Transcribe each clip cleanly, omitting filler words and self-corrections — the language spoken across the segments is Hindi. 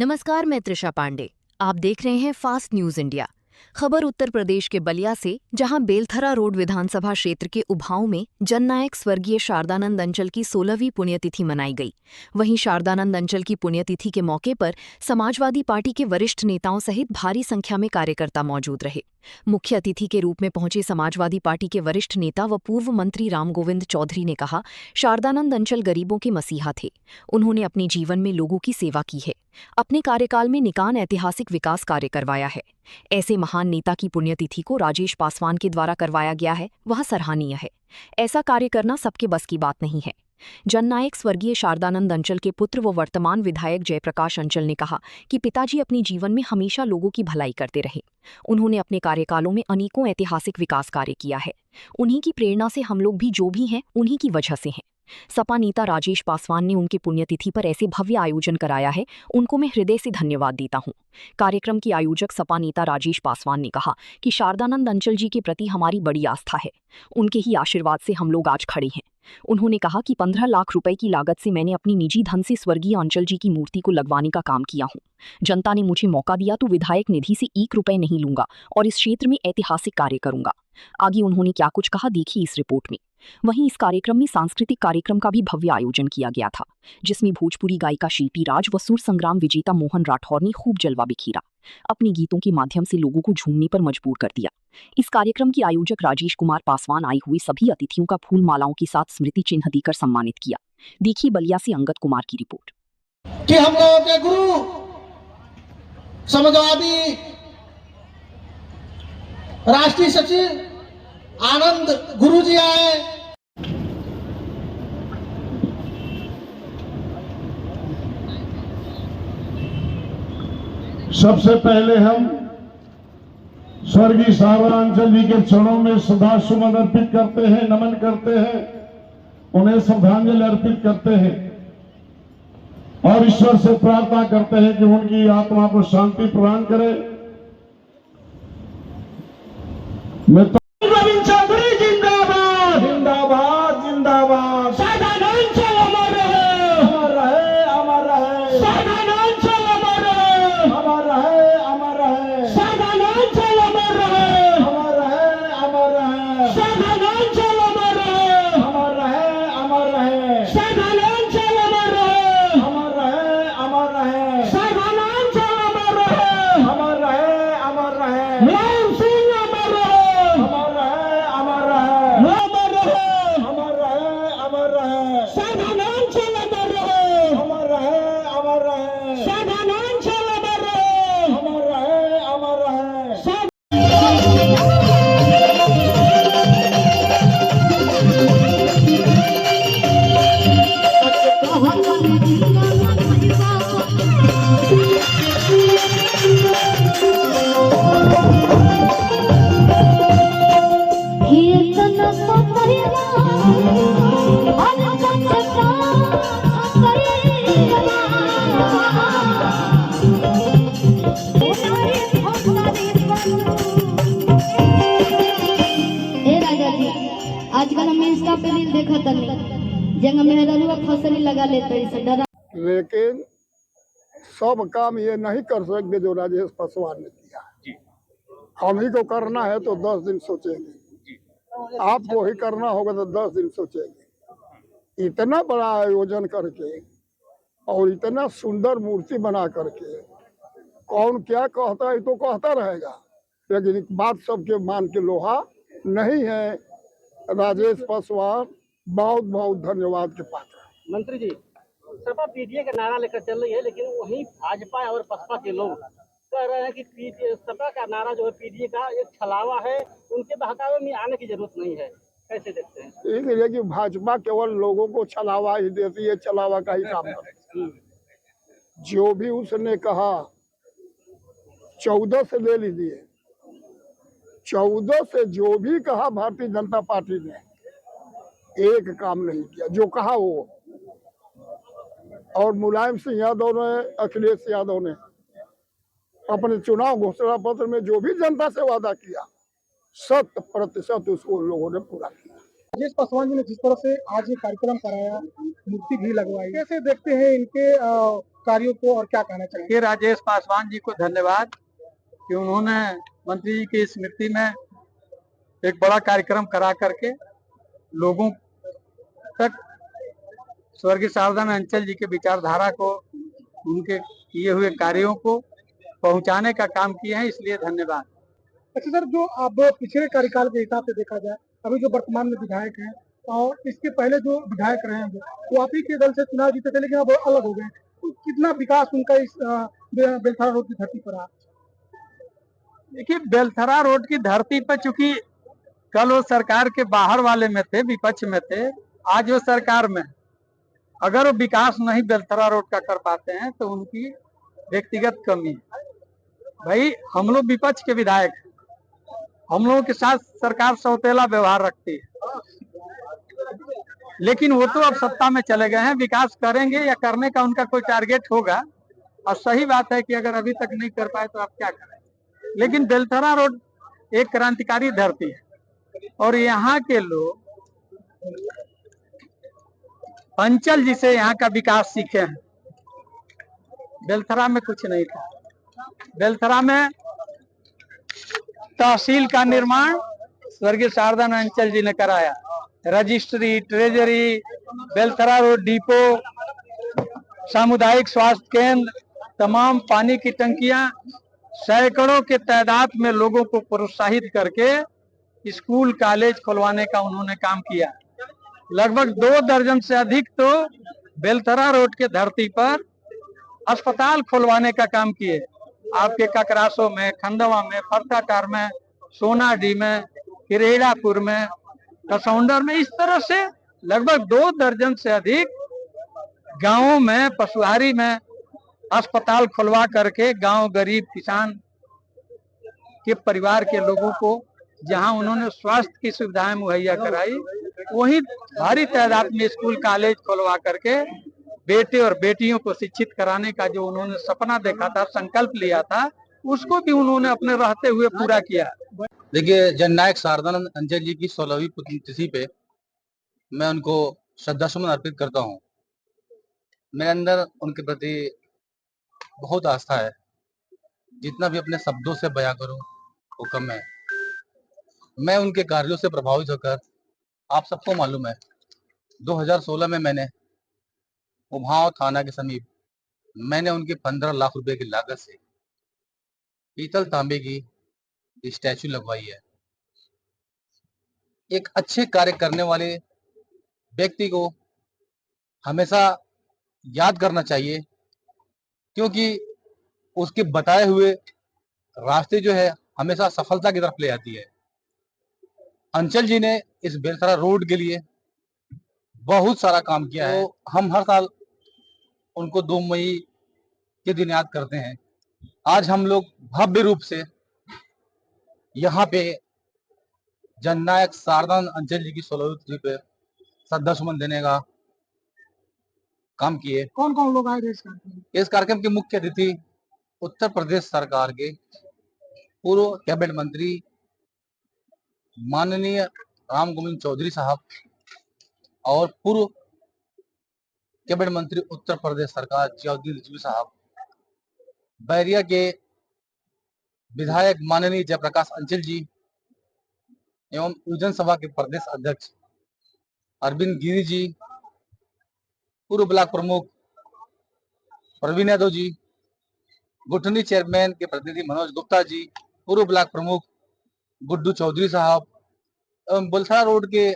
नमस्कार, मैं त्रिशा पांडे। आप देख रहे हैं फास्ट न्यूज इंडिया। खबर उत्तर प्रदेश के बलिया से, जहां बेलथरा रोड विधानसभा क्षेत्र के उभाऊ में जननायक स्वर्गीय शारदानंद अंचल की 16वीं पुण्यतिथि मनाई गई। वहीं शारदानंद अंचल की पुण्यतिथि के मौके पर समाजवादी पार्टी के वरिष्ठ नेताओं सहित भारी संख्या में कार्यकर्ता मौजूद रहे। मुख्य अतिथि के रूप में पहुंचे समाजवादी पार्टी के वरिष्ठ नेता व पूर्व मंत्री रामगोविंद चौधरी ने कहा, शारदानंद अंचल गरीबों के मसीहा थे। उन्होंने अपने जीवन में लोगों की सेवा की है। अपने कार्यकाल में निकान ऐतिहासिक विकास कार्य करवाया है। ऐसे महान नेता की पुण्यतिथि को राजेश पासवान के द्वारा करवाया गया है, वह सराहनीय है। ऐसा कार्य करना सबके बस की बात नहीं है। जननायक स्वर्गीय शारदानंद अंचल के पुत्र व वर्तमान विधायक जयप्रकाश अंचल ने कहा कि पिताजी अपने जीवन में हमेशा लोगों की भलाई करते रहे। उन्होंने अपने कार्यकालों में अनेकों ऐतिहासिक विकास कार्य किया है। उन्हीं की प्रेरणा से हम लोग भी जो भी हैं, उन्हीं की वजह से हैं। सपा नेता राजेश पासवान ने उनकी पुण्यतिथि पर ऐसे भव्य आयोजन कराया है, उनको मैं हृदय से धन्यवाद देता हूं। कार्यक्रम के आयोजक सपा नेता राजेश पासवान ने कहा कि शारदानंद अंचल जी के प्रति हमारी बड़ी आस्था है। उनके ही आशीर्वाद से हम लोग आज खड़े हैं। उन्होंने कहा कि 15 लाख रुपए की लागत से मैंने अपनी निजी धन से स्वर्गीय अंचल जी की मूर्ति को लगवाने का काम किया हूं। जनता ने मुझे मौका दिया तो विधायक निधि से 1 रुपए नहीं लूंगा और इस क्षेत्र में ऐतिहासिक कार्य करूंगा। आगे उन्होंने क्या कुछ कहा, देखिए इस रिपोर्ट में। वहीं इस कार्यक्रम में सांस्कृतिक कार्यक्रम का भी भव्य आयोजन किया गया था, जिसमें भोजपुरी गायिका शिल्पी राज व सुर संग्राम विजेता मोहन राठौर ने खूब जलवा बिखेरा। अपने गीतों के माध्यम से लोगों को झूमने पर मजबूर कर दिया। इस कार्यक्रम के आयोजक राजेश कुमार पासवान आए हुए सभी अतिथियों का फूल मालाओं के साथ स्मृति चिन्ह देकर सम्मानित किया। देखिए बलिया से अंगद कुमार की रिपोर्ट। कि हम लोगों के गुरु समाजवादी राष्ट्रीय सचिव आनंद गुरु जी आए। सबसे पहले हम स्वर्गीय शारदानंद अंचल जी के चरणों में श्रद्धा सुमन अर्पित करते हैं, नमन करते हैं, उन्हें श्रद्धांजलि अर्पित करते हैं और ईश्वर से प्रार्थना करते हैं कि उनकी आत्मा को शांति प्रदान करे। मैं गोविंद चौधरी जिंदाबाद जिंदाबाद जिंदाबाद। शारदानंद अंचल अमर रहे, अमर रहे, अमर रहे। शारदानंद अंचल अमर रहे, अमर रहे, अमर रहे। शारदानंद अंचल अमर रहे, अमर रहे, अमर रहे। शारदानंद अंचल अमर रहे, अमर रहे, अमर रहे। शारदानंद अंचल अमर रहे, अमर रहे, अमर रहे। शारदानंद अंचल अमर रहे, अमर रहे, अमर रहे। राम सिंह अमर रहे, अमर रहे, अमर रहे। अमर रहे, अमर रहे, अमर रहे। शारदानंद अंचल अमर रहे, अमर रहे, अमर रहे। शारदानंद अंचल अमर रहे, अमर रहे, अमर रहे। आजकल हम इंस्टा पे रील देखा तनी जंग मेहररुआ फसली लगा लेते से डरा। लेकिन सब काम ये नहीं कर सकते जो राजेश पासवान ने किया है। हम ही को करना है तो 10 दिन सोचेंगे, आपको ही करना होगा तो 10 दिन सोचेंगे। इतना बड़ा आयोजन करके और इतना सुंदर मूर्ति बना करके कौन क्या कहता है तो कहता रहेगा, लेकिन एक बात सबके मान के लोहा नहीं है। राजेश पासवान बहुत बहुत धन्यवाद के पात्र। मंत्री जी, सपा पीडीए का नारा लेकर चल रही है, लेकिन वहीं भाजपा और बसपा के लोग कह रहे हैं कि सपा का नारा जो है पीडीए का एक छलावा है, उनके बहकावे में आने की जरूरत नहीं है। कैसे देखते हैं? इसलिए कि भाजपा केवल लोगों को छलावा ही देती है, छलावा का ही काम करती है। जो भी उसने कहा 14 से ले लीजिए, 14 से जो भी कहा भारतीय जनता पार्टी ने एक काम नहीं किया जो कहा वो। और मुलायम सिंह यादव ने, अखिलेश यादव ने अपने चुनाव घोषणा पत्र में जो भी जनता से वादा किया 100% उसको लोगों ने पूरा किया। राजेश पासवान जी ने जिस तरह से आज ये कार्यक्रम कराया, मूर्ति भी लगवाई, कैसे देखते हैं इनके कार्यों को और क्या कहना चाहेंगे? राजेश पासवान जी को धन्यवाद कि उन्होंने मंत्री जी की स्मृति में एक बड़ा कार्यक्रम करा करके लोगों तक स्वर्गीय शारदानंद अंचल जी के विचारधारा को, उनके किए हुए कार्यों को पहुंचाने का काम किए हैं, इसलिए धन्यवाद। अच्छा सर, जो अब पिछले कार्यकाल के हिसाब से देखा जाए, अभी जो वर्तमान में विधायक हैं और इसके पहले जो विधायक रहे हैं वो आप ही के दल से चुनाव जीते थे, लेकिन अब अलग हो गए। तो कितना विकास उनका इस बेलथरा रोड की धरती पर रहा? देखिए, बेलथरा रोड की धरती पर चूंकि कल वो सरकार के बाहर वाले में थे, विपक्ष में थे, आज वो सरकार में, अगर वो विकास नहीं बेलथरा रोड का कर पाते हैं तो उनकी व्यक्तिगत कमी है। भाई, हम लोग विपक्ष के विधायक हैं, हम लोगों के साथ सरकार सौतेला व्यवहार रखती है, लेकिन वो तो अब सत्ता में चले गए हैं, विकास करेंगे या करने का उनका कोई टारगेट होगा। और सही बात है कि अगर अभी तक नहीं कर पाए तो आप क्या करें, लेकिन बेलथरा रोड एक क्रांतिकारी धरती है और यहाँ के लोग अंचल जी से यहाँ का विकास सीखे हैं। बेलथरा में कुछ नहीं था, बेलथरा में तहसील का निर्माण स्वर्गीय शारदानंद अंचल जी ने कराया, registry, treasury, Belthara road depot, सामुदायिक स्वास्थ्य केंद्र, तमाम पानी की टंकियां, सैकड़ों के तादाद में लोगों को प्रोत्साहित करके स्कूल कॉलेज खुलवाने का उन्होंने काम किया। लगभग 2 दर्जन से अधिक तो बेलथरा रोड के धरती पर अस्पताल खुलवाने का काम किए। आपके ककरासो में, खंडवा में, फरताटार में, सोनाडी में, किरेड़ापुर में, कसौंडर में, इस तरह से लगभग 2 दर्जन से अधिक गांवों में, पशुहारी में अस्पताल खुलवा करके गांव गरीब किसान के परिवार के लोगों को जहां उन्होंने स्वास्थ्य की सुविधाएं मुहैया कराई, वहीं भारी तादाद में स्कूल कॉलेज खुलवा करके बेटे और बेटियों को शिक्षित कराने का जो उन्होंने सपना देखा था, संकल्प लिया था, उसको भी उन्होंने अपने रहते हुए पूरा किया। देखिए, जननायक शारदानंद अंचल जी की 16वीं पुण्यतिथि पे मैं उनको श्रद्धासुमन अर्पित करता हूँ। मेरे अंदर उनके प्रति बहुत आस्था है, जितना भी अपने शब्दों से बयां करूं वो कम है। मैं उनके कार्यों से प्रभावित होकर, आप सबको मालूम है 2016 में मैंने उभाव थाना के समीप मैंने उनके 15 लाख रुपए की लागत से पीतल तांबे की स्टैचू लगवाई है। एक अच्छे कार्य करने वाले व्यक्ति को हमेशा याद करना चाहिए, क्योंकि उसके बताए हुए रास्ते जो है हमेशा सफलता की तरफ ले जाती है। अंचल जी ने इस बेलथरा रोड के लिए बहुत सारा काम किया है। तो हम हर साल उनको 2 मई के दिन याद करते हैं। आज हम लोग भव्य रूप से यहाँ पे जननायक शारदानंद अंचल जी की 16वीं तिथि पे श्रद्धासुमन देने का काम किए। कौन कौन लोग आए थे इस कार्यक्रम के मुख्य अतिथि उत्तर प्रदेश सरकार के पूर्व कैबिनेट मंत्री माननीय राम गोविंद चौधरी साहब और पूर्व कैबिनेट मंत्री उत्तर प्रदेश सरकार जियाउद्दीन रिजवी साहब, बैरिया के विधायक माननीय जयप्रकाश अंचल जी एवं विधानसभा के प्रदेश अध्यक्ष अरविंद गिरी जी, पूर्व ब्लॉक प्रमुख प्रवीण यादव जी, गुठनी चेयरमैन के प्रतिनिधि मनोज गुप्ता जी, पूर्व ब्लॉक प्रमुख गुड्डू चौधरी साहब एवं बेलथरा रोड के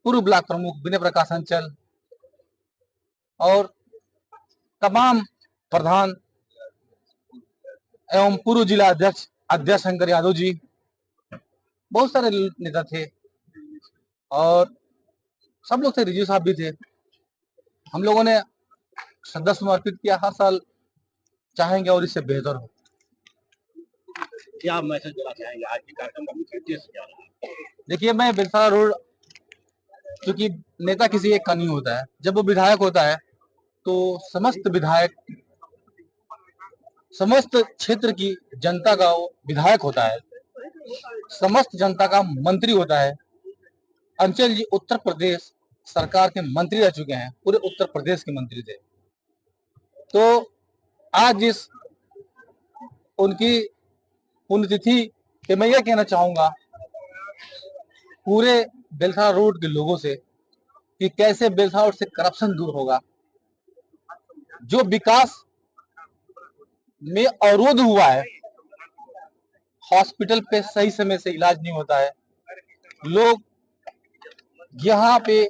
पूर्व ब्लॉक प्रमुख विनय प्रकाश अंचल और तमाम प्रधान एवं पूर्व जिला अध्यक्ष अध्यक्ष शंकर यादव जी, बहुत सारे नेता थे और सब लोग थे, रिजू साहब भी थे। हम लोगों ने श्रद्धा समर्पित किया। हर साल चाहेंगे और इससे बेहतर हो। क्या मैसेज देना चाहेंगे आज के कार्यक्रम का मुख्य उद्देश्य क्या रहा? देखिए, मैं बेलथरा रोड, क्योंकि नेता किसी एक का नहीं होता है, जब वो विधायक होता है तो समस्त विधायक, समस्त क्षेत्र की जनता का वो विधायक होता है, समस्त जनता का मंत्री होता है। अंचल जी उत्तर प्रदेश सरकार के मंत्री रह चुके हैं, पूरे उत्तर प्रदेश के मंत्री थे। तो आज इस उनकी पुण्यतिथि पे मैं यह कहना चाहूंगा पूरे बेलथरा रोड के लोगों से कि कैसे बेलथरा रोड से करप्शन दूर होगा। जो विकास में अवरोध हुआ है, हॉस्पिटल पे सही समय से इलाज नहीं होता है, लोग यहाँ पे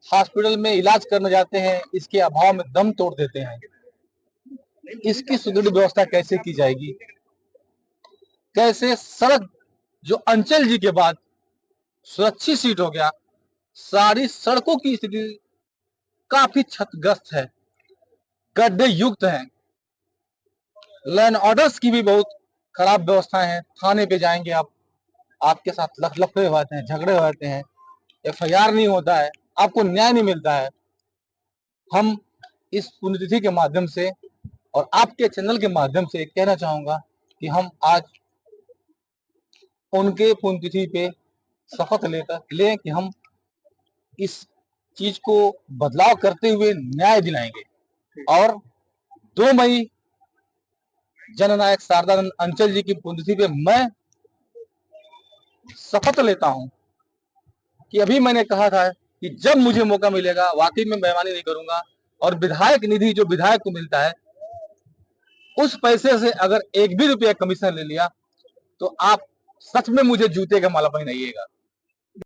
हॉस्पिटल में इलाज करने जाते हैं, इसके अभाव में दम तोड़ देते हैं। इसकी सुदृढ़ व्यवस्था कैसे की जाएगी? कैसे सड़क जो अंचल जी के बाद सुरक्षित सीट हो गया, सारी सड़कों की स्थिति काफी क्षतिग्रस्त है, गड्ढे युक्त हैं, लैंड ऑर्डर्स की भी बहुत खराब व्यवस्था है। थाने पे जाएंगे आप, आपके साथ लफड़े होते हैं, झगड़े होते हैं, FIR नहीं होता है, आपको न्याय नहीं मिलता है। हम इस पुण्यतिथि के माध्यम से और आपके चैनल के माध्यम से कहना चाहूंगा कि हम आज उनके पुण्यतिथि पे शपथ लें कि हम इस चीज को बदलाव करते हुए न्याय दिलाएंगे। और 2 मई जननायक शारदानंद अंचल जी की पुण्यतिथि पे मैं शपथ लेता हूं कि अभी मैंने कहा था कि जब मुझे मौका मिलेगा वाकई में बेईमानी नहीं करूंगा, और विधायक निधि जो विधायक को मिलता है उस पैसे से अगर 1 भी रुपया कमीशन ले लिया तो आप सच में मुझे जूते का माला पहनाइएगा।